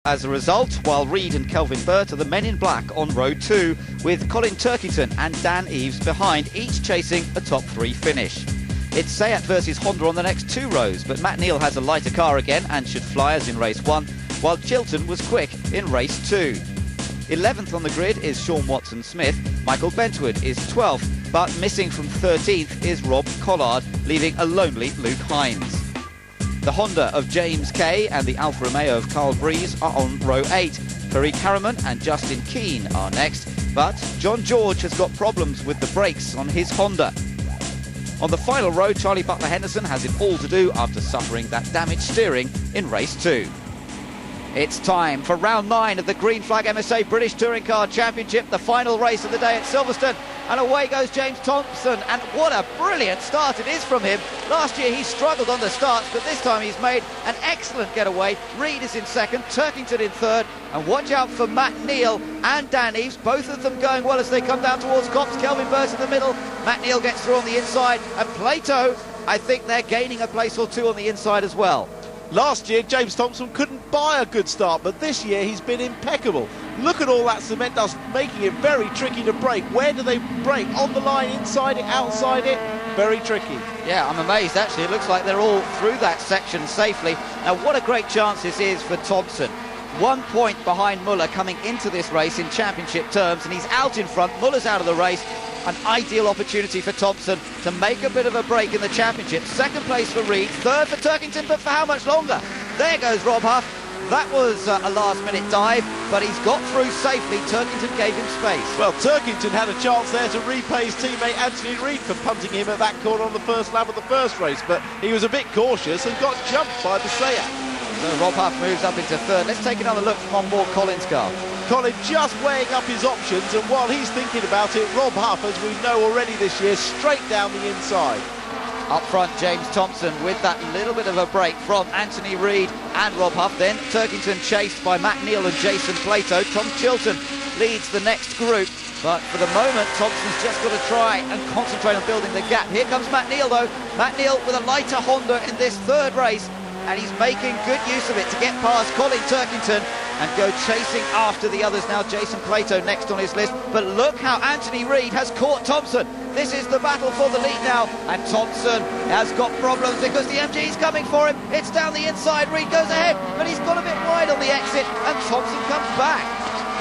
as a result, while Reid and Kelvin Burt are the men in black on row 2, with Colin Turkington and Dan Eves behind, each chasing a top 3 finish. It's Seat versus Honda on the next 2 rows, but Matt Neal has a lighter car again and should fly as in race 1, while Chilton was quick in race 2. 11th on the grid is Sean Watson-Smith. Michael Bentwood is 12th, but missing from 13th is Rob Collard, leaving a lonely Luke Hines. The Honda of James Kay and the Alfa Romeo of Carl Breeze are on row 8. Tariq Harriman and Justin Keane are next, but John George has got problems with the brakes on his Honda. On the final row, Charlie Butler-Henderson has it all to do after suffering that damaged steering in race 2. It's time for round 9 of the Green Flag MSA British Touring Car Championship, the final race of the day at Silverstone. And away goes James Thompson, and what a brilliant start it is from him. Last year he struggled on the starts, but this time he's made an excellent getaway. Reid is in second, Turkington in third, and watch out for Matt Neal and Dan Eves, both of them going well as they come down towards Copse. Kelvin Burt in the middle, Matt Neal gets through on the inside, and Plato, I think they're gaining a place or 2 on the inside as well. Last year, James Thompson couldn't buy a good start, but this year he's been impeccable. Look at all that cement dust, making it very tricky to brake. Where do they brake? On the line, inside it, outside it? Very tricky. Yeah, I'm amazed, actually. It looks like they're all through that section safely. Now, what a great chance this is for Thompson. 1 point behind Muller coming into this race in championship terms, and he's out in front. Muller's out of the race. An ideal opportunity for Thompson to make a bit of a break in the championship. Second place for Reid, third for Turkington, but for how much longer? There goes Rob Huff. That was a last-minute dive, but he's got through safely. Turkington gave him space. Well, Turkington had a chance there to repay his teammate Anthony Reid for punting him at that corner on the first lap of the first race, but he was a bit cautious and got jumped by the Seat. So Rob Huff moves up into third. Let's take another look from on board Colin's car. Colin just weighing up his options, and while he's thinking about it, Rob Huff, as we know already this year, straight down the inside. Up front, James Thompson with that little bit of a break from Anthony Reid and Rob Huff. Then Turkington chased by Matt Neal and Jason Plato. Tom Chilton leads the next group, but for the moment, Thompson's just got to try and concentrate on building the gap. Here comes Matt Neal, though. Matt Neal with a lighter Honda in this third race, and he's making good use of it to get past Colin Turkington and go chasing after the others. Now Jason Plato next on his list, but look how Anthony Reid has caught Thompson. This is the battle for the lead now, and Thompson has got problems because the MG is coming for him. It's down the inside, Reid goes ahead, but he's got a bit wide on the exit, and Thompson comes back.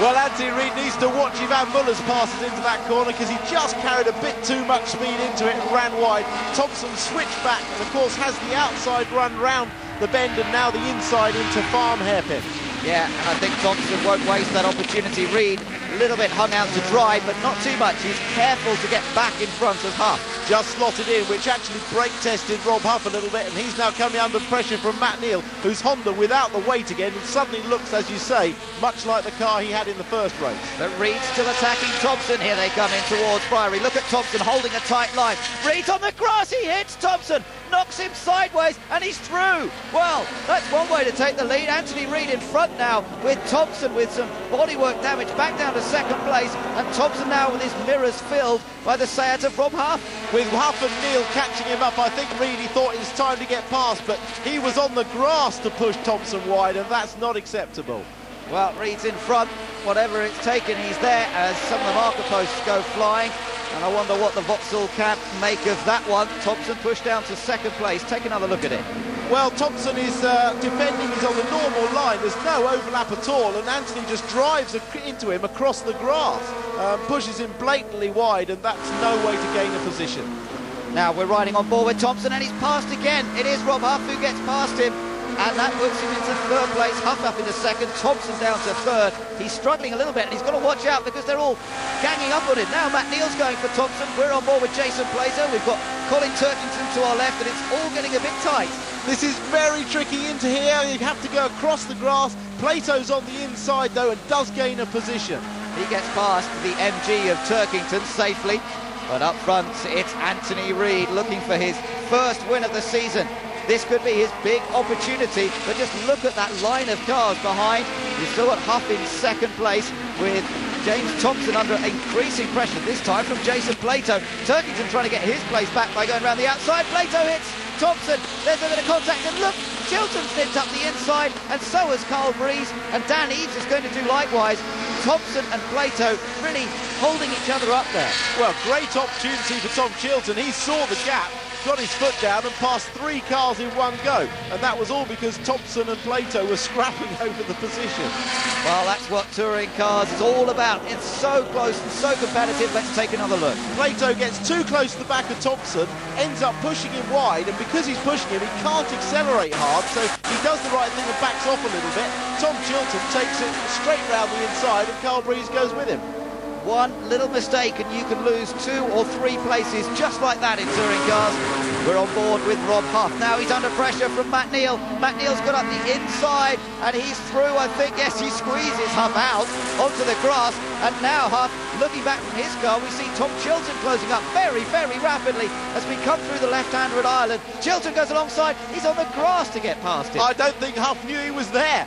Well, Anthony Reid needs to watch Ivan Muller's passes into that corner because he just carried a bit too much speed into it and ran wide. Thompson switched back and, of course, has the outside run round the bend and now the inside into Farm Hairpin. Yeah, and I think Thompson won't waste that opportunity. Reid a little bit hung out to dry, but not too much. He's careful to get back in front of Huff. Just slotted in, which actually brake tested Rob Huff a little bit, and he's now coming under pressure from Matt Neal, whose Honda without the weight again suddenly looks, as you say, much like the car he had in the first race. But Reid still attacking Thompson. Here they come in towards Priory. Look at Thompson holding a tight line. Reid on the grass, he hits Thompson, knocks him sideways, and he's through. Well, that's one way to take the lead. Anthony Reid in front now, with Thompson with some bodywork damage back down to second place, and Thompson now with his mirrors filled by the Seat of Rob Huff. With Huff and Neal catching him up, I think really thought it was time to get past, but he was on the grass to push Thompson wide, and that's not acceptable. Well, Reid's in front, whatever it's taken, he's there as some of the marker posts go flying, and I wonder what the Vauxhall camp make of that one. Thompson pushed down to second place. Take another look at it. Well, Thompson is defending, he's on the normal line, there's no overlap at all, and Anthony just drives into him across the grass, pushes him blatantly wide, and that's no way to gain a position. Now we're riding on board with Thompson, and he's passed again. It is Rob Huff who gets past him, and that puts him into third place. Huff up into second, Thompson down to third. He's struggling a little bit, and he's got to watch out because they're all ganging up on him. Now Matt Neal's going for Thompson. We're on board with Jason Plato. We've got Colin Turkington to our left, and it's all getting a bit tight. This is very tricky into here. You have to go across the grass. Plato's on the inside, though, and does gain a position. He gets past the MG of Turkington safely, but up front it's Anthony Reid looking for his first win of the season. This could be his big opportunity, but just look at that line of cars behind. You've still got Huff in second place with James Thompson under increasing pressure, this time from Jason Plato. Turkington trying to get his place back by going around the outside. Plato hits Thompson. There's a bit of contact, and look, Chilton's nipped up the inside, and so has Carl Breeze, and Dan Eaves is going to do likewise. Thompson and Plato really holding each other up there. Well, great opportunity for Tom Chilton. He saw the gap, got his foot down and passed 3 cars in one go, and that was all because Thompson and Plato were scrapping over the position. Well, that's what touring cars is all about. It's so close and so competitive. Let's take another look. Plato gets too close to the back of Thompson, ends up pushing him wide, and because he's pushing him, he can't accelerate hard, so he does the right thing and backs off a little bit. Tom Chilton takes it straight round the inside, and Carl Breeze goes with him. One little mistake and you can lose 2 or 3 places just like that in touring cars. We're on board with Rob Huff. Now he's under pressure from Matt Neal. Matt Neal's got up the inside and he's through, I think. Yes, he squeezes Huff out onto the grass. And now Huff, looking back from his car, we see Tom Chilton closing up very, very rapidly as we come through the left-hander at Ireland. Chilton goes alongside. He's on the grass to get past him. I don't think Huff knew he was there.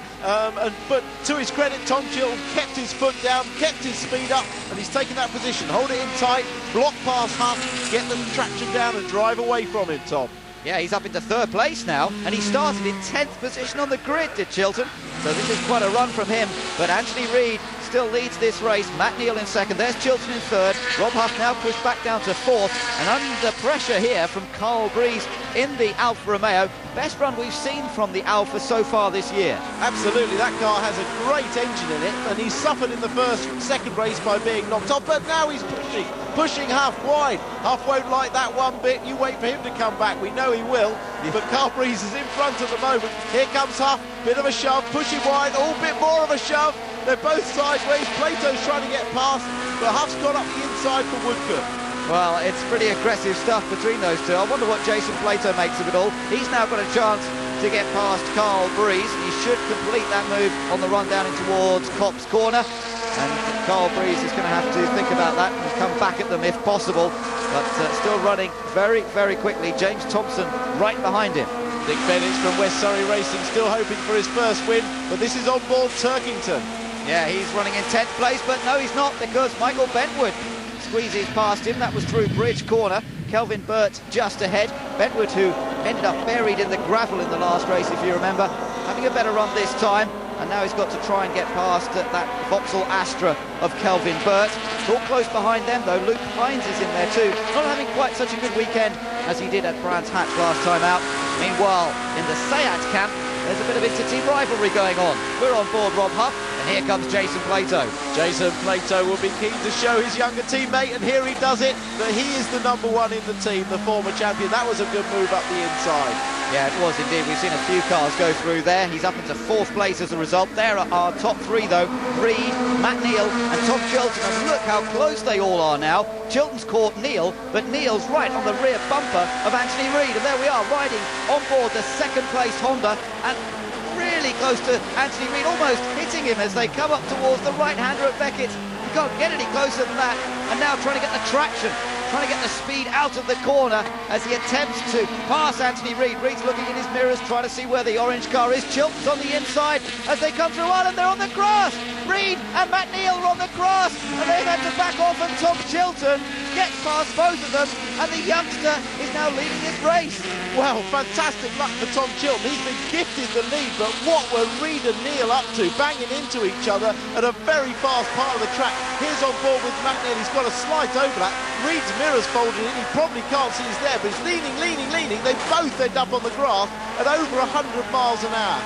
But to his credit, Tom Chilton kept his foot down, kept his speed up, and he's taken that position. Hold it in tight, block past Huff, get the traction down and drive away from him, Tom. Yeah, he's up into 3rd place now, and he started in 10th position on the grid, did Chilton. So this is quite a run from him, but Anthony Reid still leads this race. Matt Neal in 2nd, there's Chilton in 3rd. Rob Huff now pushed back down to 4th, and under pressure here from Carl Breeze in the Alfa Romeo. Best run we've seen from the Alfa so far this year. Absolutely, that car has a great engine in it, and he suffered in the second race by being knocked off, but now he's pushing Huff wide. Huff won't like that one bit. You wait for him to come back. We know he will, but Carl Breeze is in front at the moment. Here comes Huff, bit of a shove, pushing wide, a bit more of a shove. They're both sideways. Plato's trying to get past, but Huff's got up the inside for Woodcock. Well, it's pretty aggressive stuff between those two. I wonder what Jason Plato makes of it all. He's now got a chance to get past Carl Breeze. He should complete that move on the run down in towards Copse Corner. And Carl Breeze is going to have to think about that and come back at them if possible. But still running very, very quickly. James Thompson right behind him. Dick Bennett from West Surrey Racing still hoping for his first win, but this is on board Turkington. Yeah, he's running in 10th place, but no, he's not, because Michael Bentwood squeezes past him. That was through Bridge Corner. Kelvin Burt just ahead. Bentwood, who ended up buried in the gravel in the last race, if you remember, having a better run this time. And now he's got to try and get past that Vauxhall Astra of Kelvin Burt. It's all close behind them, though. Luke Hines is in there too. Not having quite such a good weekend as he did at Brands Hatch last time out. Meanwhile, in the Seat camp, there's a bit of inter-team rivalry going on. We're on board Rob Huff, and here comes Jason Plato. Jason Plato will be keen to show his younger teammate, and here he does it, that he is the number 1 in the team, the former champion. That was a good move up the inside. Yeah, it was indeed. We've seen a few cars go through there. He's up into 4th place as a result. There are our top 3, though. Reid, Matt Neal and Tom Chilton. And look how close they all are now. Chilton's caught Neal, but Neal's right on the rear bumper of Anthony Reid. And there we are, riding on board the 2nd place Honda. And really close to Anthony Reid, almost hitting him as they come up towards the right-hander at Beckett. You can't get any closer than that. And now trying to get the traction, trying to get the speed out of the corner as he attempts to pass Anthony Reid. Reid's looking in his mirrors, trying to see where the orange car is. Chilton's on the inside as they come through Ireland. They're on the grass. Reid and Matt Neal are on the grass, and they've had to back off, and Tom Chilton gets past both of them, and the youngster is now leading this race. Well, fantastic luck for Tom Chilton. He's been gifted the lead, but what were Reid and Neal up to, banging into each other at a very fast part of the track. Here's on board with Matt Neal. He's got a slight overlap. Reid's mirror's folded in. He probably can't see he's there, but he's leaning. They both end up on the grass at over 100 miles an hour.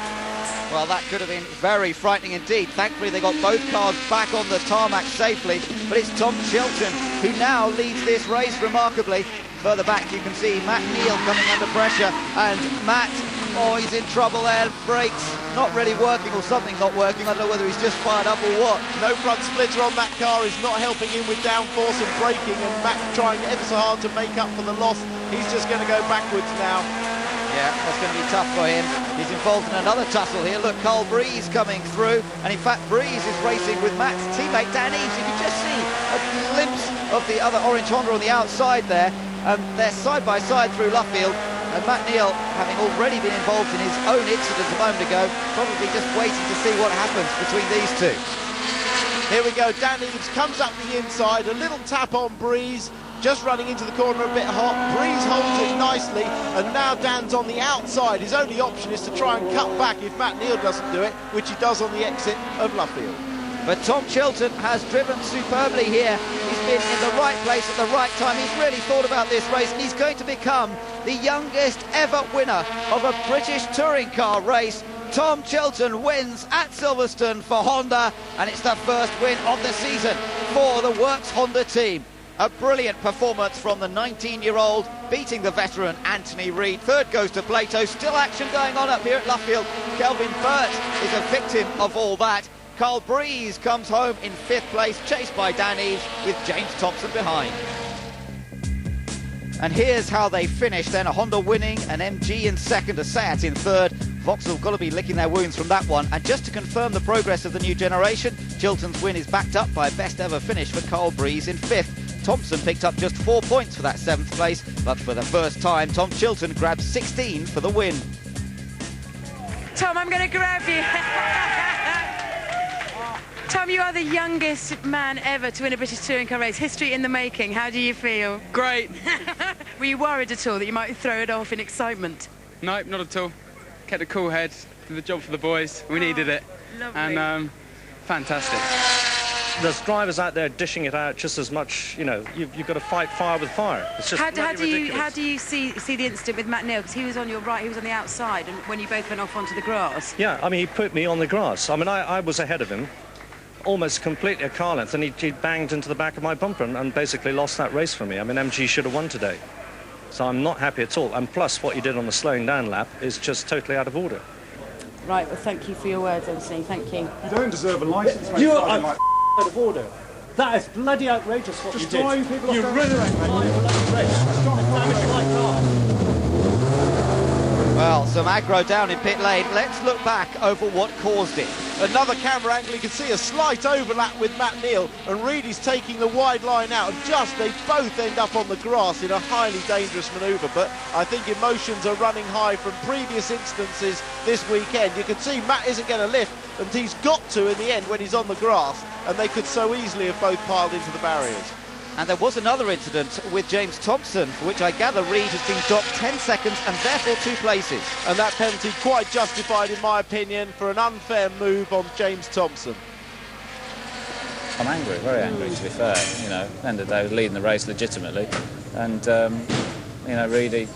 Well, that could have been very frightening indeed. Thankfully, they got both cars back on the tarmac safely, but it's Tom Chilton who now leads this race remarkably. Further back, you can see Matt Neal coming under pressure, and Matt, oh, he's in trouble there. Brakes not really working, or something not working. I don't know whether he's just fired up or what. No front splitter on that car is not helping him with downforce and braking, and Matt trying ever so hard to make up for the loss. He's just going to go backwards now. Yeah, that's going to be tough for him. He's involved in another tussle here. Look, Carl Breeze coming through. And in fact, Breeze is racing with Matt's teammate, Dan Eaves. You can just see a glimpse of the other orange Honda on the outside there. They're side by side through Luffield. And Matt Neal, having already been involved in his own incident a moment ago, probably just waiting to see what happens between these two. Here we go. Dan Eaves comes up the inside. A little tap on Breeze. just running into the corner a bit hot. Breeze holds it nicely, and now Dan's on the outside. His only option is to try and cut back if Matt Neal doesn't do it, which he does on the exit of Luffield. But Tom Chilton has driven superbly here. He's been in the right place at the right time. He's really thought about this race, and he's going to become the youngest ever winner of a British touring car race. Tom Chilton wins at Silverstone for Honda, and it's the first win of the season for the Works Honda team. A brilliant performance from the 19-year-old, beating the veteran Anthony Reid. Third goes to Plato. Still action going on up here at Luffield. Kelvin Burt is a victim of all that. Carl Breeze comes home in 5th place, chased by Dan Eves, with James Thompson behind. And here's how they finished then. A Honda winning, an MG in 2nd, a Seat in 3rd. Vauxhall got to be licking their wounds from that one. And just to confirm the progress of the new generation, Chilton's win is backed up by a best ever finish for Carl Breeze in 5th. Thompson picked up just 4 points for that 7th place, but for the first time, Tom Chilton grabbed 16 for the win. Tom, I'm going to grab you. Tom, you are the youngest man ever to win a British touring car race. History in the making. How do you feel? Great. Were you worried at all that you might throw it off in excitement? No, not at all. Kept a cool head, did the job for the boys. We needed it. Lovely. And fantastic. There's drivers out there dishing it out just as much, you know, you've got to fight fire with fire. It's just How do ridiculous. you see the incident with Matt Neal? Because he was on your right, he was on the outside, and when you both went off onto the grass. Yeah, I mean, he put me on the grass. I mean, I was ahead of him, almost completely a car length, and he banged into the back of my bumper and basically lost that race for me. I mean, MG should have won today. So I'm not happy at all. And plus, what he did on the slowing down lap is just totally out of order. Right, well, thank you for your words, MC. Thank you. You don't deserve a licence. You are out of order. That is bloody outrageous what Just you did. driving people off You their ruined my bloody race. Damage my car. Well, some aggro down in pit lane. Let's look back over what caused it. Another camera angle, you can see a slight overlap with Matt Neal, and Reid is taking the wide line out, and they both end up on the grass in a highly dangerous manoeuvre. But I think emotions are running high from previous instances this weekend. You can see Matt isn't going to lift, and he's got to in the end when he's on the grass, and they could so easily have both piled into the barriers. And there was another incident with James Thompson, for which I gather Reid has been docked 10 seconds and therefore 2 places. And that penalty quite justified, in my opinion, for an unfair move on James Thompson. I'm angry, very angry, to be fair. You know, at the end of the day, I was leading the race legitimately, and you know, Reid did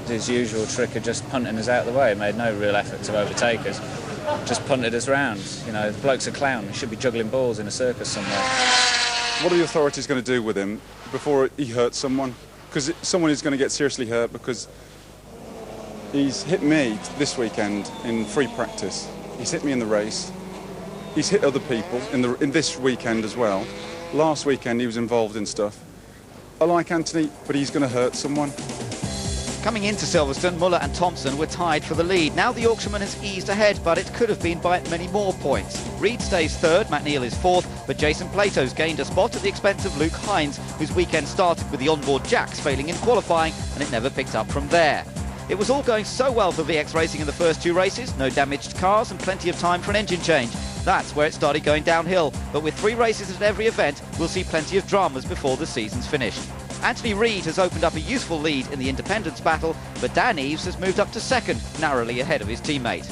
his usual trick of just punting us out of the way. He made no real effort to overtake us, just punted us round. You know, the bloke's a clown. He should be juggling balls in a circus somewhere. What are the authorities going to do with him before he hurts someone? Because someone is going to get seriously hurt, because he's hit me this weekend in free practice. He's hit me in the race. He's hit other people in this weekend as well. Last weekend he was involved in stuff. I like Anthony, but he's going to hurt someone. Coming into Silverstone, Muller and Thompson were tied for the lead. Now the Yorkshireman has eased ahead, but it could have been by many more points. Reid stays 3rd, Matt Neal is 4th, but Jason Plato's gained a spot at the expense of Luke Hines, whose weekend started with the onboard jacks failing in qualifying, and it never picked up from there. It was all going so well for VX Racing in the first 2 races, no damaged cars and plenty of time for an engine change. That's where it started going downhill, but with 3 races at every event, we'll see plenty of dramas before the season's finished. Anthony Reid has opened up a useful lead in the independence battle, but Dan Eves has moved up to 2nd, narrowly ahead of his teammate.